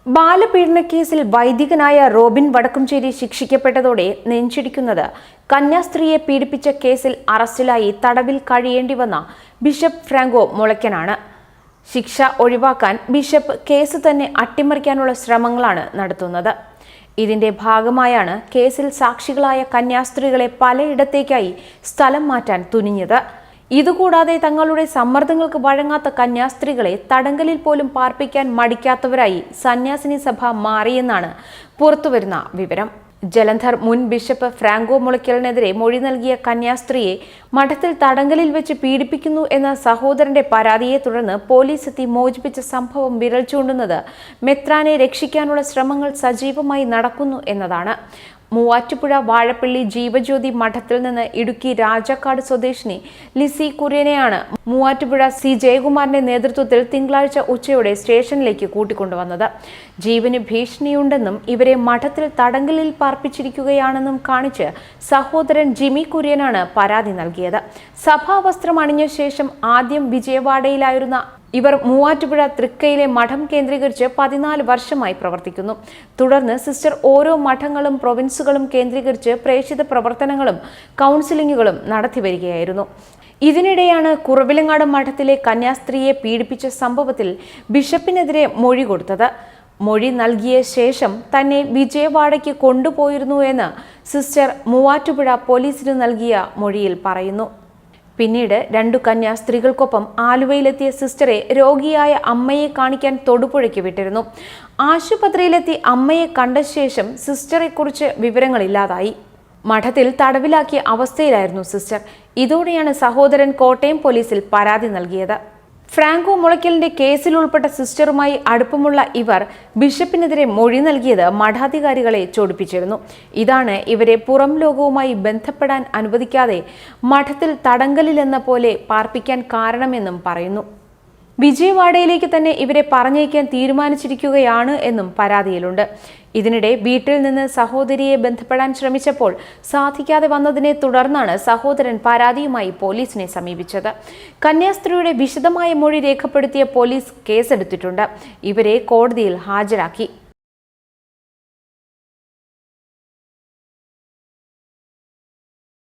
ബാലപീഡനക്കേസിൽ വൈദികനായ Robin Vadakkumchery ശിക്ഷിക്കപ്പെട്ടതോടെ നെഞ്ചിടിക്കുന്നത് കന്യാസ്ത്രീയെ പീഡിപ്പിച്ച കേസിൽ അറസ്റ്റിലായി തടവിൽ കഴിയേണ്ടി വന്ന ബിഷപ്പ് ഫ്രാങ്കോ മുളയ്ക്കനാണ്. ശിക്ഷ ഒഴിവാക്കാൻ ബിഷപ്പ് കേസ് തന്നെ അട്ടിമറിക്കാനുള്ള ശ്രമങ്ങളാണ് നടത്തുന്നത്. ഇതിന്റെ ഭാഗമായാണ് കേസിൽ സാക്ഷികളായ കന്യാസ്ത്രീകളെ പലയിടത്തേക്കായി സ്ഥലം മാറ്റാൻ തുനിഞ്ഞത്. ഇതുകൂടാതെ തങ്ങളുടെ സമ്മർദ്ദങ്ങൾക്ക് വഴങ്ങാത്ത കന്യാസ്ത്രീകളെ തടങ്കലിൽ പോലും പാർപ്പിക്കാൻ മടിക്കാത്തവരായി സന്യാസിനി സഭ മാറിയെന്നാണ് പുറത്തുവരുന്ന വിവരം. ജലന്ധർ മുൻ ബിഷപ്പ് ഫ്രാങ്കോ മുളയ്ക്കലിനെതിരെ മൊഴി നൽകിയ കന്യാസ്ത്രീയെ മഠത്തിൽ തടങ്കലിൽ വെച്ച് പീഡിപ്പിക്കുന്നു എന്ന സഹോദരന്റെ പരാതിയെ തുടർന്ന് പോലീസ് എത്തി മോചിപ്പിച്ച സംഭവം വിരൽ ചൂണ്ടുന്നത് മെത്രാനെ രക്ഷിക്കാനുള്ള ശ്രമങ്ങൾ സജീവമായി നടക്കുന്നു എന്നതാണ്. മൂവാറ്റുപുഴ വാഴപ്പള്ളി ജീവജ്യോതി മഠത്തിൽ നിന്ന് ഇടുക്കി രാജാക്കാട് സ്വദേശിനി ലിസി കുര്യനെയാണ് മൂവാറ്റുപുഴ സി ജയകുമാറിന്റെ നേതൃത്വത്തിൽ തിങ്കളാഴ്ച ഉച്ചയോടെ സ്റ്റേഷനിലേക്ക് കൂട്ടിക്കൊണ്ടുവന്നത്. ജീവന് ഭീഷണിയുണ്ടെന്നും ഇവരെ മഠത്തിൽ തടങ്കലിൽ പാർപ്പിച്ചിരിക്കുകയാണെന്നും കാണിച്ച് സഹോദരൻ ജിമി കുര്യനാണ് പരാതി നൽകിയത്. സഭാവസ്ത്രം അണിഞ്ഞ ശേഷം ആദ്യം വിജയവാഡയിലായിരുന്ന ഇവർ മൂവാറ്റുപുഴ തൃക്കയിലെ മഠം കേന്ദ്രീകരിച്ച് 14 വർഷമായി പ്രവർത്തിക്കുന്നു. തുടർന്ന് സിസ്റ്റർ ഓരോ മഠങ്ങളും പ്രൊവിൻസുകളും കേന്ദ്രീകരിച്ച് പ്രേക്ഷിത പ്രവർത്തനങ്ങളും കൗൺസിലിങ്ങുകളും നടത്തിവരികയായിരുന്നു. ഇതിനിടെയാണ് കുറവിലങ്ങാട് മഠത്തിലെ കന്യാസ്ത്രീയെ പീഡിപ്പിച്ച സംഭവത്തിൽ ബിഷപ്പിനെതിരെ മൊഴി കൊടുത്തത്. മൊഴി നൽകിയ ശേഷം തന്നെ വിജയവാഡയ്ക്ക് കൊണ്ടുപോയിരുന്നു എന്ന് സിസ്റ്റർ മൂവാറ്റുപുഴ പോലീസിന് നൽകിയ മൊഴിയിൽ പറയുന്നു. പിന്നീട് 2 കന്യാസ്ത്രീകൾക്കൊപ്പം ആലുവയിലെത്തിയ സിസ്റ്ററെ രോഗിയായ അമ്മയെ കാണിക്കാൻ തൊടുപുഴയ്ക്ക് വിട്ടിരുന്നു. ആശുപത്രിയിലെത്തി അമ്മയെ കണ്ട ശേഷം സിസ്റ്ററെക്കുറിച്ച് വിവരങ്ങളില്ലാതായി. മഠത്തിൽ തടവിലാക്കിയ അവസ്ഥയിലായിരുന്നു സിസ്റ്റർ. ഇതോടെയാണ് സഹോദരൻ കോട്ടയം പോലീസിൽ പരാതി നൽകിയത്. ഫ്രാങ്കോ മുളയ്ക്കലിന്റെ കേസിൽ ഉൾപ്പെട്ട സിസ്റ്ററുമായി അടുപ്പമുള്ള ഇവർ ബിഷപ്പിനെതിരെ മൊഴി നൽകിയത് മഠാധികാരികളെ ചൊടിപ്പിച്ചിരുന്നു. ഇതാണ് ഇവരെ പുറം ലോകവുമായി ബന്ധപ്പെടാൻ അനുവദിക്കാതെ മഠത്തിൽ തടങ്കലിലെന്ന പോലെ പാർപ്പിക്കാൻ കാരണമെന്നും പറയുന്നു. വിജയവാഡയിലേക്ക് തന്നെ ഇവരെ പറഞ്ഞയക്കാൻ തീരുമാനിച്ചിരിക്കുകയാണ് എന്നും പരാതിയിലുണ്ട്. ഇതിനിടെ വീട്ടിൽ നിന്ന് സഹോദരിയെ ബന്ധപ്പെടാൻ ശ്രമിച്ചപ്പോൾ സാധിക്കാതെ വന്നതിനെ തുടർന്നാണ് സഹോദരൻ പരാതിയുമായി പോലീസിനെ സമീപിച്ചത്. കന്യാസ്ത്രീയുടെ വിശദമായ മൊഴി രേഖപ്പെടുത്തിയ പോലീസ് കേസെടുത്തിട്ടുണ്ട്. ഇവരെ കോടതിയിൽ ഹാജരാക്കി.